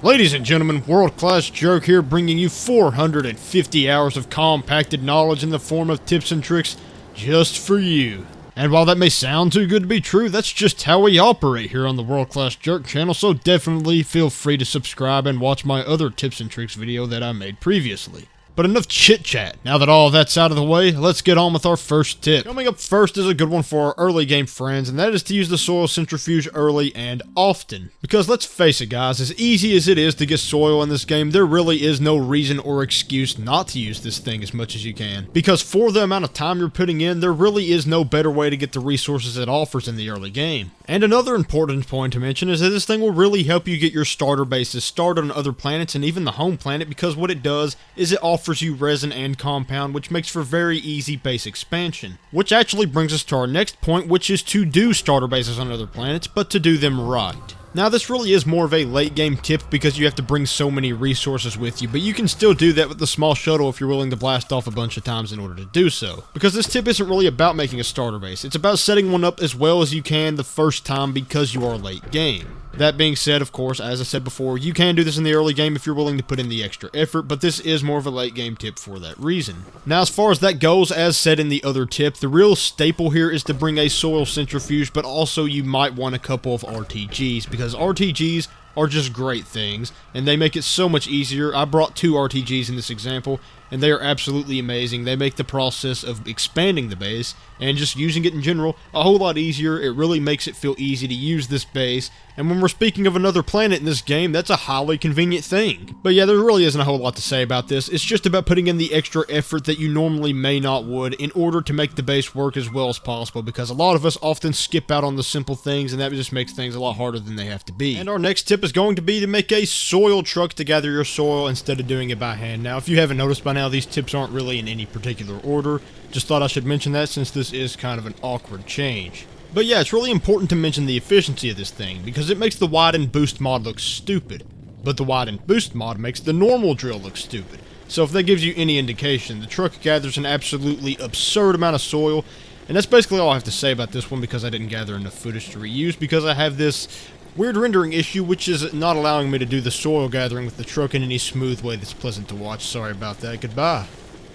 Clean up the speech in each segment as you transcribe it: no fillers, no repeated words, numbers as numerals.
Ladies and gentlemen, World Class Jerk here, bringing you 450 hours of compacted knowledge in the form of tips and tricks just for you. And while that may sound too good to be true, that's just how we operate here on the World Class Jerk channel, so definitely feel free to subscribe and watch my other tips and tricks video that I made previously. But enough chit-chat. Now that all of that's out of the way, let's get on with our first tip. Coming up first is a good one for our early game friends, and that is to use the soil centrifuge early and often. Because let's face it guys, as easy as it is to get soil in this game, there really is no reason or excuse not to use this thing as much as you can. Because for the amount of time you're putting in, there really is no better way to get the resources it offers in the early game. And another important point to mention is that this thing will really help you get your starter bases started on other planets and even the home planet, because what it does is it offers you resin and compound, which makes for very easy base expansion. Which actually brings us to our next point, which is to do starter bases on other planets, but to do them right. Now this really is more of a late game tip because you have to bring so many resources with you, but you can still do that with the small shuttle if you're willing to blast off a bunch of times in order to do so. Because this tip isn't really about making a starter base, it's about setting one up as well as you can the first time because you are late game. That being said, of course, as I said before, you can do this in the early game if you're willing to put in the extra effort, but this is more of a late game tip for that reason. Now, as far as that goes, as said in the other tip, the real staple here is to bring a soil centrifuge, but also you might want a couple of RTGs, because RTGs are just great things, and they make it so much easier. I brought 2 RTGs in this example, and they are absolutely amazing. They make the process of expanding the base, and just using it in general, a whole lot easier. It really makes it feel easy to use this base, and when we're speaking of another planet in this game, that's a highly convenient thing. But yeah, there really isn't a whole lot to say about this. It's just about putting in the extra effort that you normally may not would in order to make the base work as well as possible, because a lot of us often skip out on the simple things, and that just makes things a lot harder than they have to be. And our next tip is going to be to make a soil truck to gather your soil instead of doing it by hand. Now, if you haven't noticed by now, these tips aren't really in any particular order. Just thought I should mention that since this is kind of an awkward change. But yeah, it's really important to mention the efficiency of this thing, because it makes the widen boost mod look stupid. But the widen boost mod makes the normal drill look stupid. So if that gives you any indication, the truck gathers an absolutely absurd amount of soil, and that's basically all I have to say about this one, because I didn't gather enough footage to reuse, because I have this weird rendering issue which is not allowing me to do the soil gathering with the truck in any smooth way that's pleasant to watch. Sorry about that. Goodbye.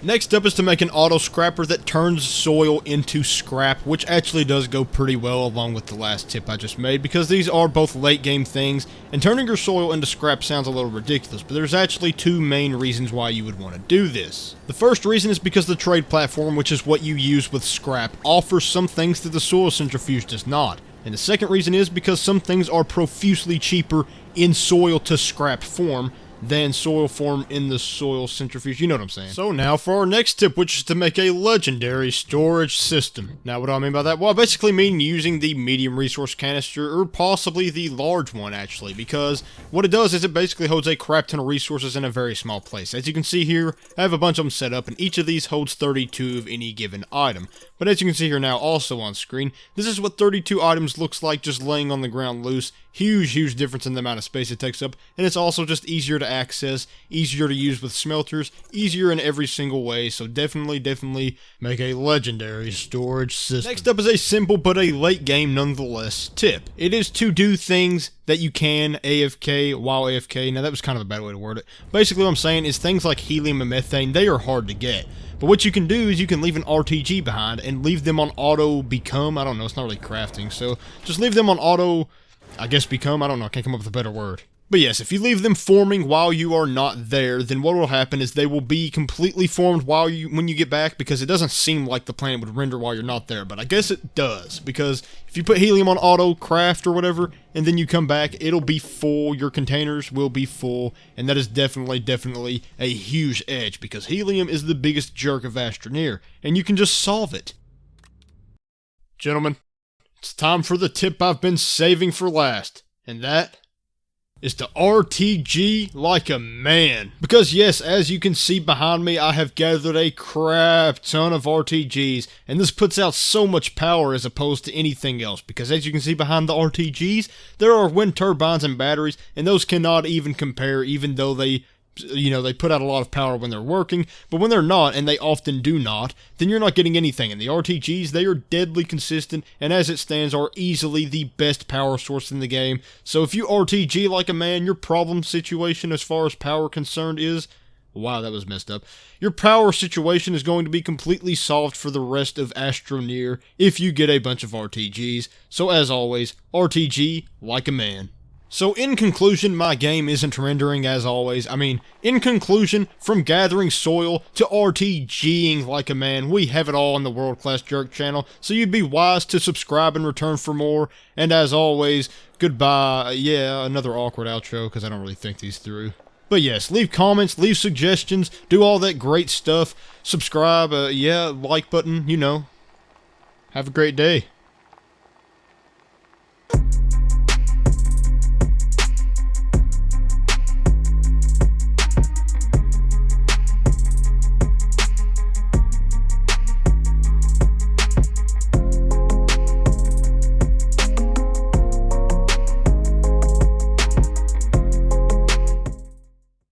Next up is to make an auto scrapper that turns soil into scrap, which actually does go pretty well along with the last tip I just made, because these are both late game things, and turning your soil into scrap sounds a little ridiculous, but there's actually 2 main reasons why you would want to do this. The first reason is because the trade platform, which is what you use with scrap, offers some things that the soil centrifuge does not. And the second reason is because some things are profusely cheaper in soil to scrap form than soil form in the soil centrifuge. You know what I'm saying. So now for our next tip, which is to make a legendary storage system. Now what do I mean by that? Well, I basically mean using the medium resource canister, or possibly the large one actually, because what it does is it basically holds a crap ton of resources in a very small place. As you can see here, I have a bunch of them set up, and each of these holds 32 of any given item. But as you can see here now also on screen, this is what 32 items looks like just laying on the ground loose. Huge difference in the amount of space it takes up, and it's also just easier to access, easier to use with smelters, easier in every single way, so definitely make a legendary storage system. Next up is a simple but a late game nonetheless tip. It is to do things that you can AFK while AFK. Now that was kind of a bad way to word it. Basically what I'm saying is things like helium and methane, they are hard to get. But what you can do is you can leave an RTG behind and leave them on auto become. I don't know, it's not really crafting, so just leave them on auto, I guess become, I don't know, I can't come up with a better word. But yes, if you leave them forming while you are not there, then what will happen is they will be completely formed when you get back, because it doesn't seem like the planet would render while you're not there, but I guess it does, because if you put helium on auto craft or whatever, and then you come back, it'll be full, your containers will be full, and that is definitely a huge edge, because helium is the biggest jerk of Astroneer, and you can just solve it. Gentlemen, it's time for the tip I've been saving for last, and that is to RTG like a man. Because yes, as you can see behind me, I have gathered a crap ton of RTGs, and this puts out so much power as opposed to anything else, because as you can see behind the RTGs, there are wind turbines and batteries, and those cannot even compare, even though they You know, they put out a lot of power when they're working, but when they're not, and they often do not, then you're not getting anything. And the RTGs, they are deadly consistent, and as it stands, are easily the best power source in the game. So if you RTG like a man, your problem situation as far as power concerned is... Wow, that was messed up. Your power situation is going to be completely solved for the rest of Astroneer if you get a bunch of RTGs. So as always, RTG like a man. So in conclusion, my game isn't rendering as always. I mean, in conclusion, from gathering soil to RTGing like a man, we have it all on the World Class Jerk channel, so you'd be wise to subscribe and return for more. And as always, goodbye. Yeah, another awkward outro, because I don't really think these through. But yes, leave comments, leave suggestions, do all that great stuff. Subscribe, yeah, like button, you know. Have a great day.